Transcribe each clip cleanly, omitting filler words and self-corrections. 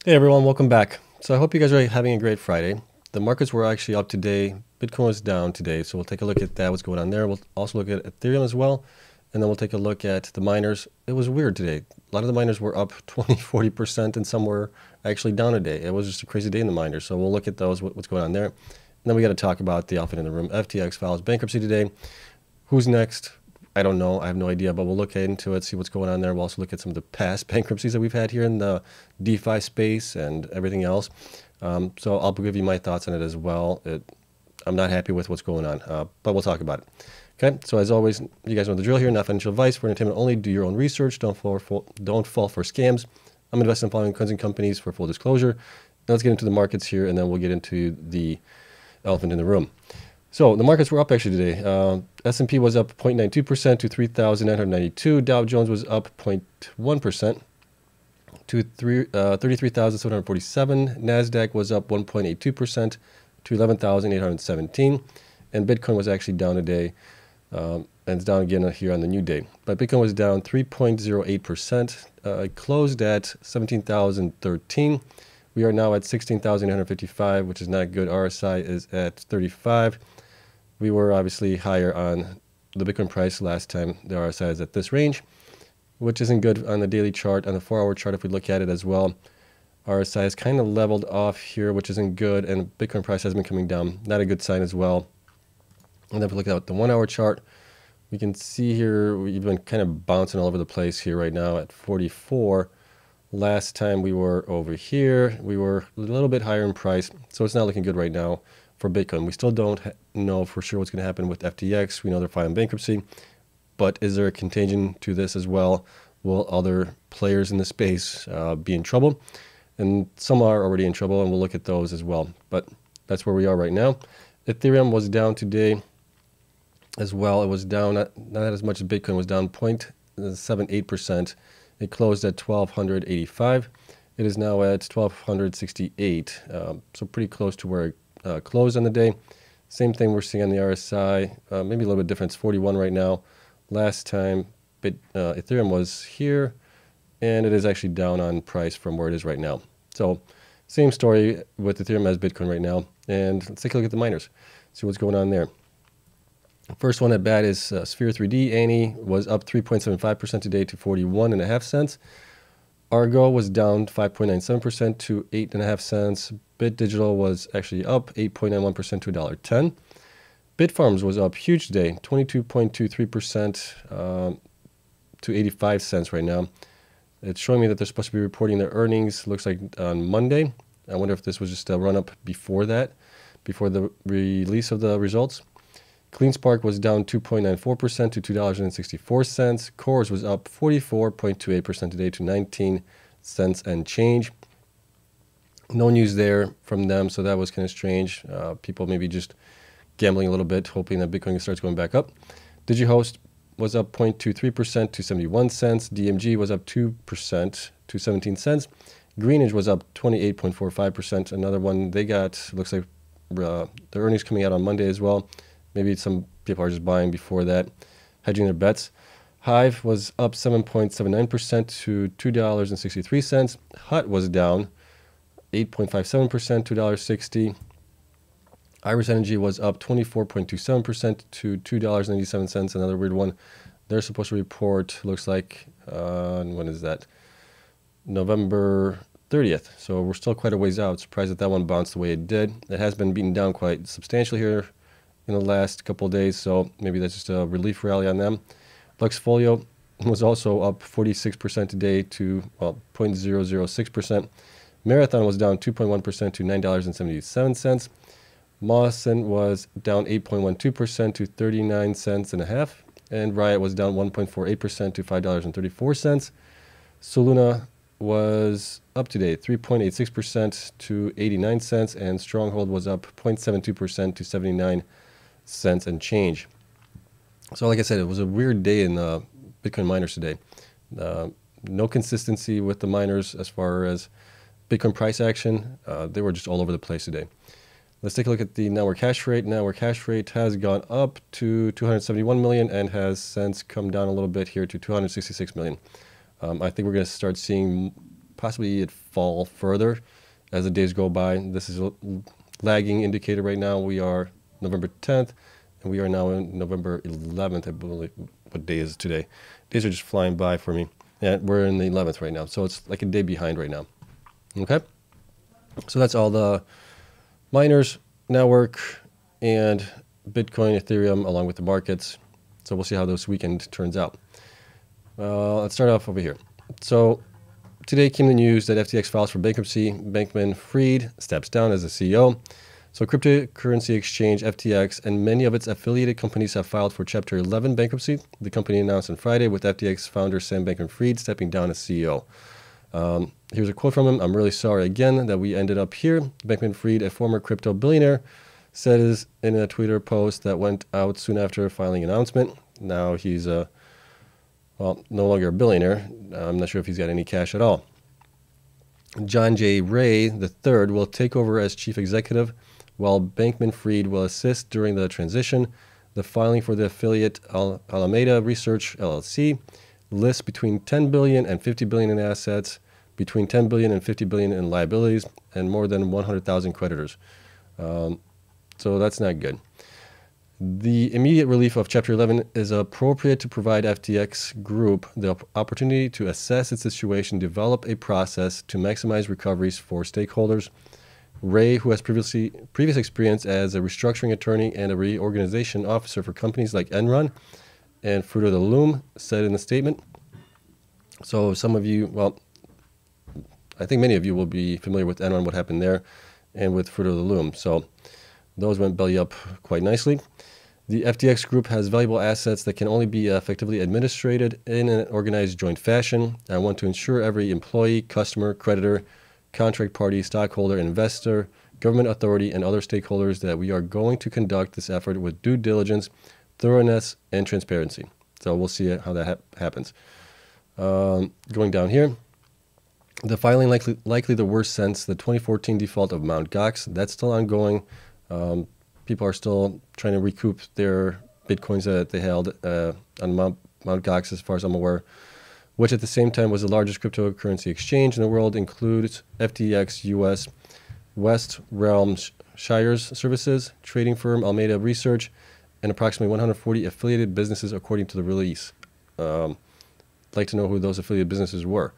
Hey everyone, welcome back. So I hope you guys are having a great Friday. The markets were actually up today. Bitcoin was down today, so we'll take a look at that, what's going on there. We'll also look at Ethereum as well, and then we'll take a look at the miners. It was weird today. A lot of the miners were up 20, 40%, and some were actually down today. It was just a crazy day in the miners, so we'll look at those, what's going on there. And then we got to talk about the elephant in the room. FTX files bankruptcy today. Who's next? I don't know. I have no idea, but we'll look into it, see what's going on there. We'll also look at some of the past bankruptcies that we've had here in the DeFi space and everything else. So I'll give you my thoughts on it as well. I'm not happy with what's going on, but we'll talk about it. Okay, so as always, you guys know the drill here. Not financial advice for entertainment only. Do your own research. Don't fall for scams. I'm investing in following coins and companies for full disclosure. Now let's get into the markets here, and then we'll get into the elephant in the room. So the markets were up actually today. S&P was up 0.92% to 3,992. Dow Jones was up 0.1% to 33,747. NASDAQ was up 1.82% to 11,817. And Bitcoin was actually down today, and it's down again here on the new day. But Bitcoin was down 3.08%. It closed at 17,013. We are now at 16,855, which is not good. RSI is at 35. We were obviously higher on the Bitcoin price last time. The RSI is at this range, which isn't good on the daily chart. On the 4-hour chart, if we look at it as well, RSI is kind of leveled off here, which isn't good, and Bitcoin price has been coming down. Not a good sign as well. And then if we look at the 1-hour chart, we can see here we've been kind of bouncing all over the place here right now at 44. Last time we were over here, we were a little bit higher in price, so it's not looking good right now for Bitcoin. We still don't know for sure what's going to happen with FTX. We know they're filing bankruptcy, but is there a contagion to this as well? Will other players in the space be in trouble? And some are already in trouble, and we'll look at those as well. But that's where we are right now. Ethereum was down today as well. It was down, not as much as Bitcoin, was down 0.78%. It closed at 1,285. It is now at 1,268, so pretty close to where it closed on the day. Same thing we're seeing on the RSI, maybe a little bit different. It's 41 right now. Last time Ethereum was here, and it is actually down on price from where it is right now. So same story with Ethereum as Bitcoin right now. And let's take a look at the miners, see what's going on there. First one at bat is Sphere 3D. Annie was up 3.75% today to 41.5 cents. Argo was down 5.97% to 8.5 cents. Bit Digital was actually up 8.91% to $1.10. Bitfarms was up huge today, 22.23% to 85 cents right now. It's showing me that they're supposed to be reporting their earnings, looks like on Monday. I wonder if this was just a run-up before that, before the release of the results. CleanSpark was down 2.94% to $2.64. Cores was up 44.28% today to 19 cents and change. No news there from them, so that was kind of strange. People maybe just gambling a little bit, hoping that Bitcoin starts going back up. DigiHost was up 0.23% to 71 cents. DMG was up 2% to 17 cents. Greenidge was up 28.45%. Another one they got, looks like their earnings coming out on Monday as well. Maybe some people are just buying before that, hedging their bets. Hive was up 7.79% to $2.63. Hut was down 8.57% to $1.60. Iris Energy was up 24.27% to $2.97. Another weird one. They're supposed to report, looks like, when is that? November 30th. So we're still quite a ways out. Surprised that that one bounced the way it did. It has been beaten down quite substantially here in the last couple of days, so maybe that's just a relief rally on them. Luxfolio was also up 46% today to 0.006%. Marathon was down 2.1% to $9.77. Mawson was down 8.12% to 39 cents and a half, and Riot was down 1.48% to $5.34. Soluna was up today 3.86% to 89 cents, and Stronghold was up 0.72% to 79 cents and change. So like I said, it was a weird day in Bitcoin miners today. No consistency with the miners as far as Bitcoin price action. They were just all over the place today. Let's take a look at the network hash rate. Network hash rate has gone up to 271 million and has since come down a little bit here to 266 million. I think we're going to start seeing possibly it fall further as the days go by. This is a lagging indicator right now. We are November 10th, and we are now in November 11th, I believe. What day is it today? Days are just flying by for me. Yeah, we're in the 11th right now, so it's like a day behind right now. Okay? So that's all the miners, network, and Bitcoin, Ethereum, along with the markets. So we'll see how this weekend turns out. Let's start off over here. So today came the news that FTX files for bankruptcy. Bankman-Fried steps down as the CEO. So cryptocurrency exchange FTX and many of its affiliated companies have filed for Chapter 11 bankruptcy. The company announced on Friday, with FTX founder Sam Bankman-Fried stepping down as CEO. Here's a quote from him. "I'm really sorry again that we ended up here." Bankman-Fried, a former crypto billionaire, said in a Twitter post that went out soon after filing an announcement. Now he's no longer a billionaire. I'm not sure if he's got any cash at all. John J. Ray III will take over as chief executive, while Bankman-Fried will assist during the transition. The filing for the affiliate Alameda Research LLC lists between $10 billion and $50 billion in assets, between $10 billion and $50 billion in liabilities, and more than 100,000 creditors. So that's not good. The immediate relief of Chapter 11 is appropriate to provide FTX Group the opportunity to assess its situation, develop a process to maximize recoveries for stakeholders. Ray, who has previous experience as a restructuring attorney and a reorganization officer for companies like Enron and Fruit of the Loom, said in a statement. So some of you, well, I think many of you will be familiar with Enron, what happened there, and with Fruit of the Loom. So those went belly up quite nicely. The FTX Group has valuable assets that can only be effectively administered in an organized joint fashion. I want to ensure every employee, customer, creditor, contract party, stockholder, investor, government authority, and other stakeholders that we are going to conduct this effort with due diligence, thoroughness, and transparency. So we'll see how that happens. Going down here, the filing likely the worst since the 2014 default of Mt. Gox. That's still ongoing. People are still trying to recoup their Bitcoins that they held on Mt. Gox, as far as I'm aware, which at the same time was the largest cryptocurrency exchange in the world, includes FTX US, West Realm Shires Services, trading firm Alameda Research, and approximately 140 affiliated businesses according to the release. I'd like to know who those affiliated businesses were.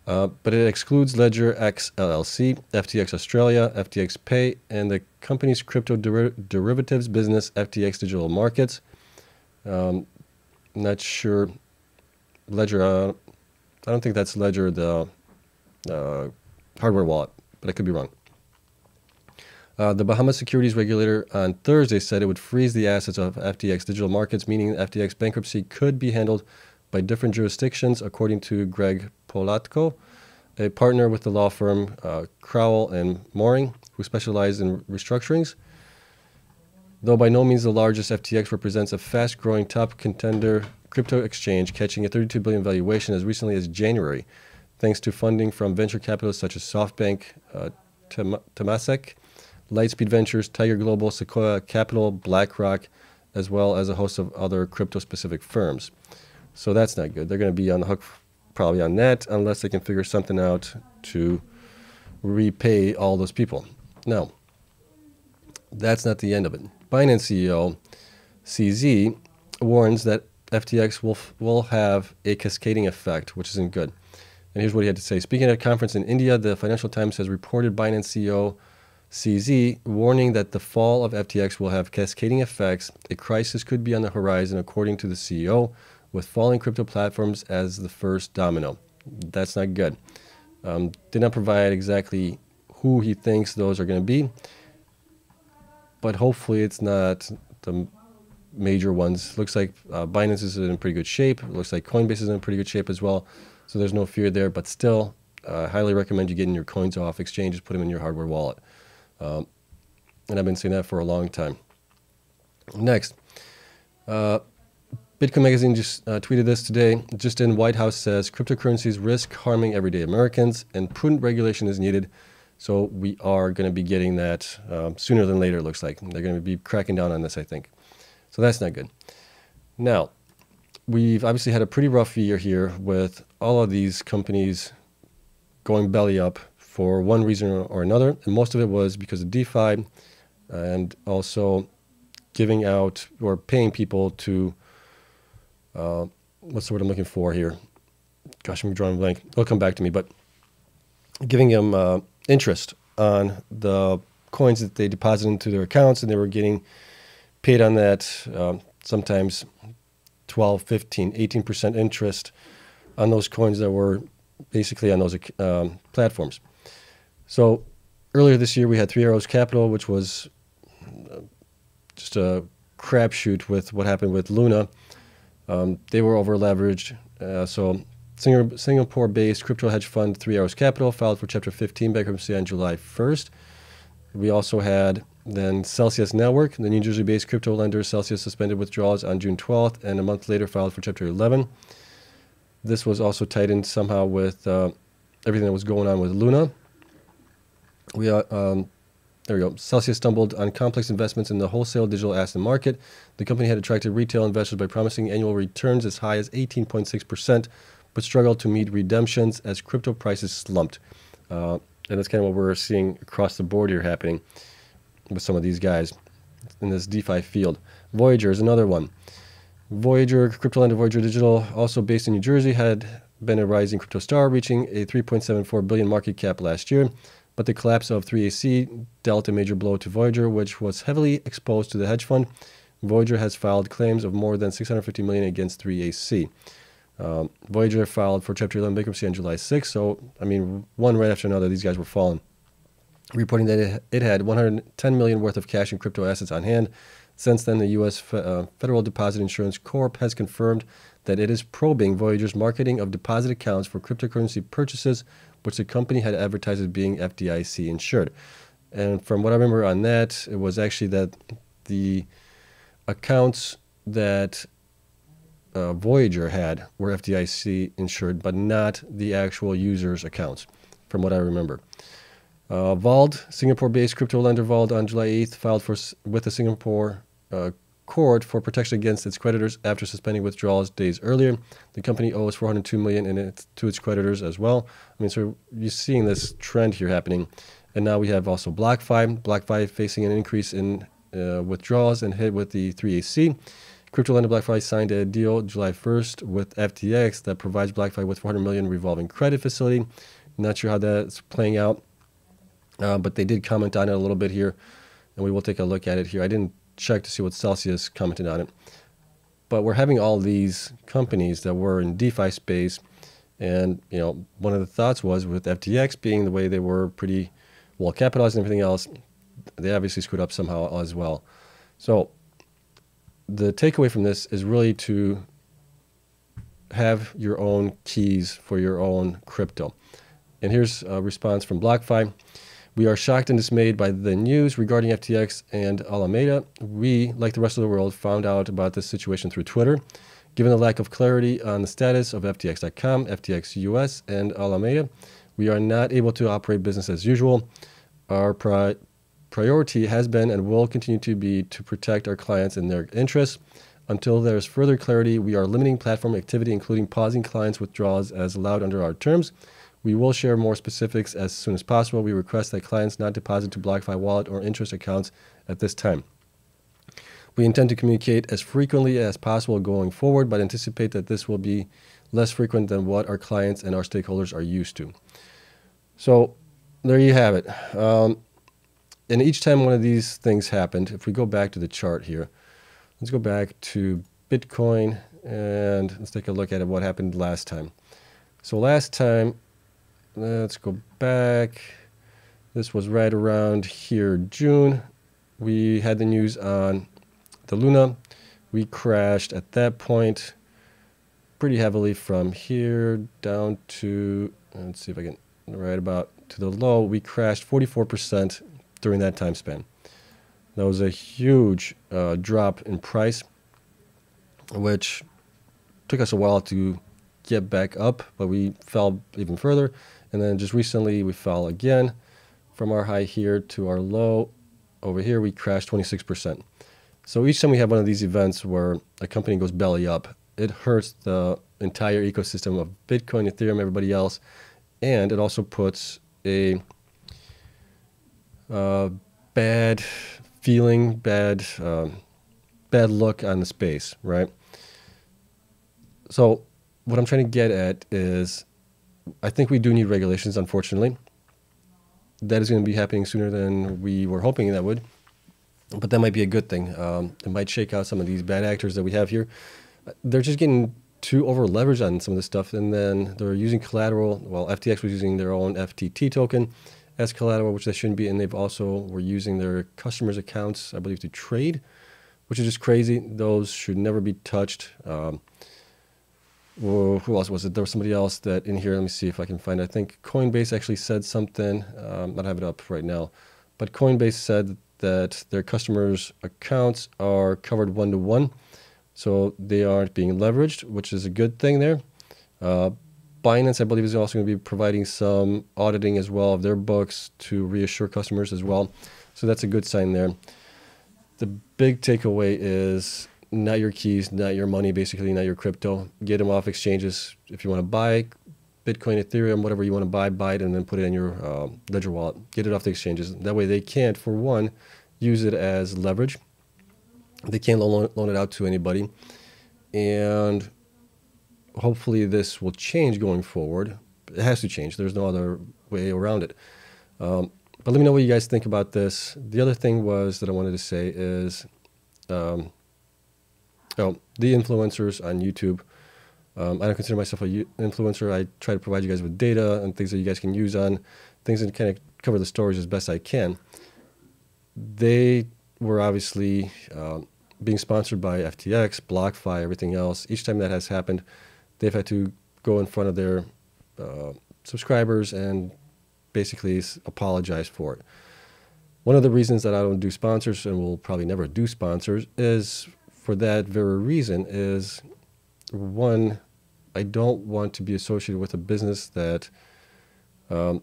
But it excludes Ledger X LLC, FTX Australia, FTX Pay, and the company's crypto derivatives business, FTX Digital Markets. Not sure. Ledger, I don't think that's Ledger, the hardware wallet, but I could be wrong. The Bahamas securities regulator on Thursday said it would freeze the assets of FTX Digital Markets, meaning FTX bankruptcy could be handled by different jurisdictions, according to Greg Polatko, a partner with the law firm Crowell and Mooring, who specialize in restructurings. Though by no means the largest, FTX represents a fast-growing top contender crypto exchange, catching a $32 billion valuation as recently as January, thanks to funding from venture capitalists such as SoftBank, Temasek, Lightspeed Ventures, Tiger Global, Sequoia Capital, BlackRock, as well as a host of other crypto-specific firms. So that's not good. They're going to be on the hook probably on that unless they can figure something out to repay all those people. Now, that's not the end of it. Binance CEO CZ warns that FTX will have a cascading effect, which isn't good. And here's what he had to say. Speaking at a conference in India, the Financial Times has reported Binance CEO CZ warning that the fall of FTX will have cascading effects. A crisis could be on the horizon, according to the CEO, with falling crypto platforms as the first domino. That's not good. Did not provide exactly who he thinks those are going to be, but hopefully it's not the major ones. Looks like Binance is in pretty good shape. It looks like Coinbase is in pretty good shape as well, so there's no fear there, but still, highly recommend you getting your coins off exchanges, put them in your hardware wallet. And I've been saying that for a long time. Next, Bitcoin Magazine just tweeted this today. Just in, White House says cryptocurrencies risk harming everyday Americans and prudent regulation is needed. So we are going to be getting that sooner than later, it looks like. They're going to be cracking down on this, I think. So that's not good. Now, we've obviously had a pretty rough year here with all of these companies going belly up for one reason or another, and most of it was because of DeFi and also giving out or paying people to, what's the word I'm looking for here? Gosh, I'm drawing a blank. It'll come back to me, but giving them interest on the coins that they deposited into their accounts, and they were getting paid on that sometimes 12, 15, 18% interest on those coins that were basically on those platforms. So earlier this year, we had Three Arrows Capital, which was just a crapshoot with what happened with Luna. They were over leveraged. So Singapore-based crypto hedge fund Three Arrows Capital filed for Chapter 15 bankruptcy on July 1st. We also had then Celsius Network, the New Jersey-based crypto lender. Celsius suspended withdrawals on June 12th and a month later filed for Chapter 11. This was also tied in somehow with everything that was going on with Luna. There we go. Celsius stumbled on complex investments in the wholesale digital asset market. The company had attracted retail investors by promising annual returns as high as 18.6%, but struggled to meet redemptions as crypto prices slumped. And that's kind of what we're seeing across the board here happening with some of these guys in this DeFi field. Voyager is another one. Voyager, crypto lender Voyager Digital, also based in New Jersey, had been a rising crypto star, reaching a $3.74 billion market cap last year. But the collapse of 3AC dealt a major blow to Voyager, which was heavily exposed to the hedge fund. Voyager has filed claims of more than $650 million against 3AC. Voyager filed for Chapter 11 bankruptcy on July 6th. So, I mean, one right after another, these guys were falling, reporting that it had $110 million worth of cash and crypto assets on hand. Since then, the U.S. Federal Deposit Insurance Corp has confirmed that it is probing Voyager's marketing of deposit accounts for cryptocurrency purchases, which the company had advertised as being FDIC insured. And from what I remember on that, it was actually that the accounts that Voyager had were FDIC insured, but not the actual users' accounts, from what I remember. Vald, Singapore-based crypto lender Vald, on July 8th filed with the Singapore court for protection against its creditors after suspending withdrawals days earlier. The company owes $402 million to its creditors as well. I mean, so you're seeing this trend here happening. And now we have also BlockFi. BlockFi facing an increase in withdrawals and hit with the 3AC. Crypto lender BlockFi signed a deal July 1st with FTX that provides BlockFi with $400 million revolving credit facility. Not sure how that's playing out, but they did comment on it a little bit here, and we will take a look at it here. I didn't check to see what Celsius commented on it, but we're having all these companies that were in DeFi space, and you know, one of the thoughts was with FTX being the way they were pretty well capitalized and everything else, they obviously screwed up somehow as well. So the takeaway from this is really to have your own keys for your own crypto. And here's a response from BlockFi. We are shocked and dismayed by the news regarding FTX and Alameda. We, like the rest of the world, found out about this situation through Twitter. Given the lack of clarity on the status of FTX.com, FTX US, and Alameda, we are not able to operate business as usual. Our priority has been and will continue to be to protect our clients and their interests. Until there is further clarity, we are limiting platform activity, including pausing clients' withdrawals as allowed under our terms. We will share more specifics as soon as possible. We request that clients not deposit to BlockFi wallet or interest accounts at this time. We intend to communicate as frequently as possible going forward, but anticipate that this will be less frequent than what our clients and our stakeholders are used to. So there you have it. And each time one of these things happened, if we go back to the chart here, let's go back to Bitcoin and let's take a look at what happened last time. So last time, let's go back. This was right around here, June. We had the news on the Luna. We crashed at that point pretty heavily from here down to, let's see if I can, right about to the low. We crashed 44% during that time span. That was a huge drop in price, which took us a while to get back up, but we fell even further. And then just recently we fell again from our high here to our low over here. We crashed 26%. So each time we have one of these events where a company goes belly up, it hurts the entire ecosystem of Bitcoin, Ethereum, everybody else. and it also puts a bad feeling, bad look on the space, right? So what I'm trying to get at is, I think we do need regulations, unfortunately. That is going to be happening sooner than we were hoping that would, but that might be a good thing. It might shake out some of these bad actors that we have here. They're just getting too over leveraged on some of this stuff, and then they're using collateral. Well, FTX was using their own FTT token as collateral, which they shouldn't be, and they've also were using their customers' accounts, I believe, to trade, which is just crazy. Those should never be touched. Whoa, who else was it? There was somebody else that in here. Let me see if I can find it. I think Coinbase actually said something. I don't have it up right now, but Coinbase said that their customers' accounts are covered 1-to-1, so they aren't being leveraged, which is a good thing there. Binance, I believe, is also going to be providing some auditing as well of their books to reassure customers as well. So that's a good sign there. The big takeaway is not your keys, not your money, basically, not your crypto. Get them off exchanges. If you want to buy Bitcoin, Ethereum, whatever you want to buy it and then put it in your Ledger wallet. Get it off the exchanges. That way they can't, for one, use it as leverage. They can't loan it out to anybody. And hopefully this will change going forward. It has to change. There's no other way around it. But let me know what you guys think about this. The other thing was that I wanted to say is, the influencers on YouTube. I don't consider myself an influencer. I try to provide you guys with data and things that you guys can use on, things that kind of cover the stories as best I can. They were obviously being sponsored by FTX, BlockFi, everything else. Each time that has happened, they've had to go in front of their subscribers and basically apologize for it. One of the reasons that I don't do sponsors and will probably never do sponsors is for that very reason is, one, I don't want to be associated with a business that, well,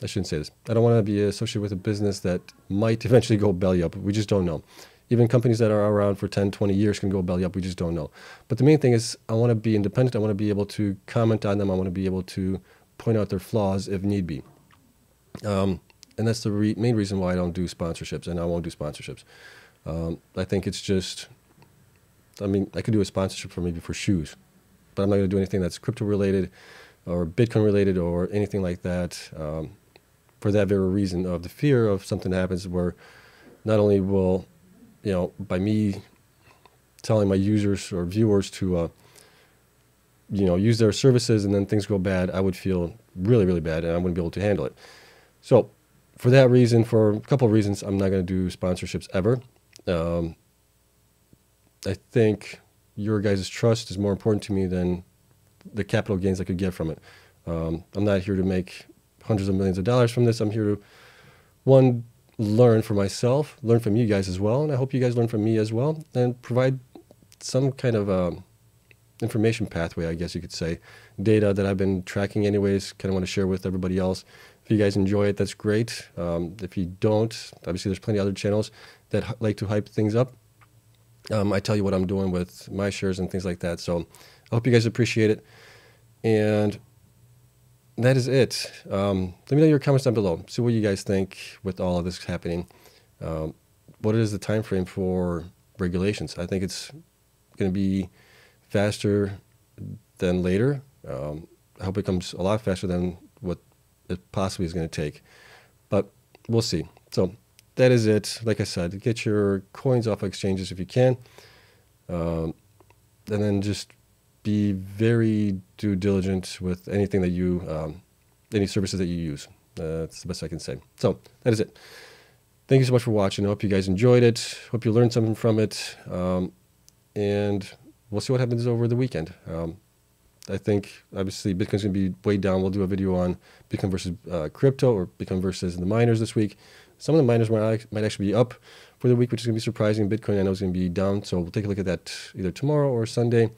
I shouldn't say this. I don't want to be associated with a business that might eventually go belly up. We just don't know. Even companies that are around for 10, 20 years can go belly up. We just don't know. But the main thing is I want to be independent. I want to be able to comment on them. I want to be able to point out their flaws if need be. And that's the main reason why I don't do sponsorships, and I won't do sponsorships. I think it's just, I mean, I could do a sponsorship for maybe for shoes, but I'm not going to do anything that's crypto related or Bitcoin related or anything like that, for that very reason of the fear of something that happens where not only will, by me telling my users or viewers to, use their services and then things go bad, I would feel really, really bad and I wouldn't be able to handle it. So for that reason, for a couple of reasons, I'm not going to do sponsorships ever. I think your guys' trust is more important to me than the capital gains I could get from it. I'm not here to make hundreds of millions of dollars from this. I'm here to, one, learn for myself, learn from you guys as well, and I hope you guys learn from me as well, and provide some kind of information pathway, I guess you could say, data that I've been tracking anyways, kind of want to share with everybody else. If you guys enjoy it, that's great. If you don't, obviously there's plenty of other channels that like to hype things up. I tell you what I'm doing with my shares and things like that. So I hope you guys appreciate it. And that is it. Let me know your comments down below. See what you guys think with all of this happening. What is the time frame for regulations? I think it's going to be faster than later. I hope it comes a lot faster than what it possibly is going to take. But we'll see. So that is it. Like I said, get your coins off of exchanges if you can. And then just be very due diligent with anything that you, any services that you use. That's the best I can say. So that is it. Thank you so much for watching. I hope you guys enjoyed it. Hope you learned something from it. And we'll see what happens over the weekend. I think, obviously, Bitcoin's going to be way down. We'll do a video on Bitcoin versus crypto, or Bitcoin versus the miners this week. Some of the miners might actually be up for the week, which is going to be surprising. Bitcoin, I know, is going to be down. So we'll take a look at that either tomorrow or Sunday, and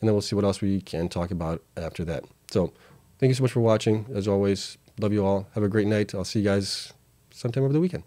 then we'll see what else we can talk about after that. So thank you so much for watching. As always, love you all. Have a great night. I'll see you guys sometime over the weekend.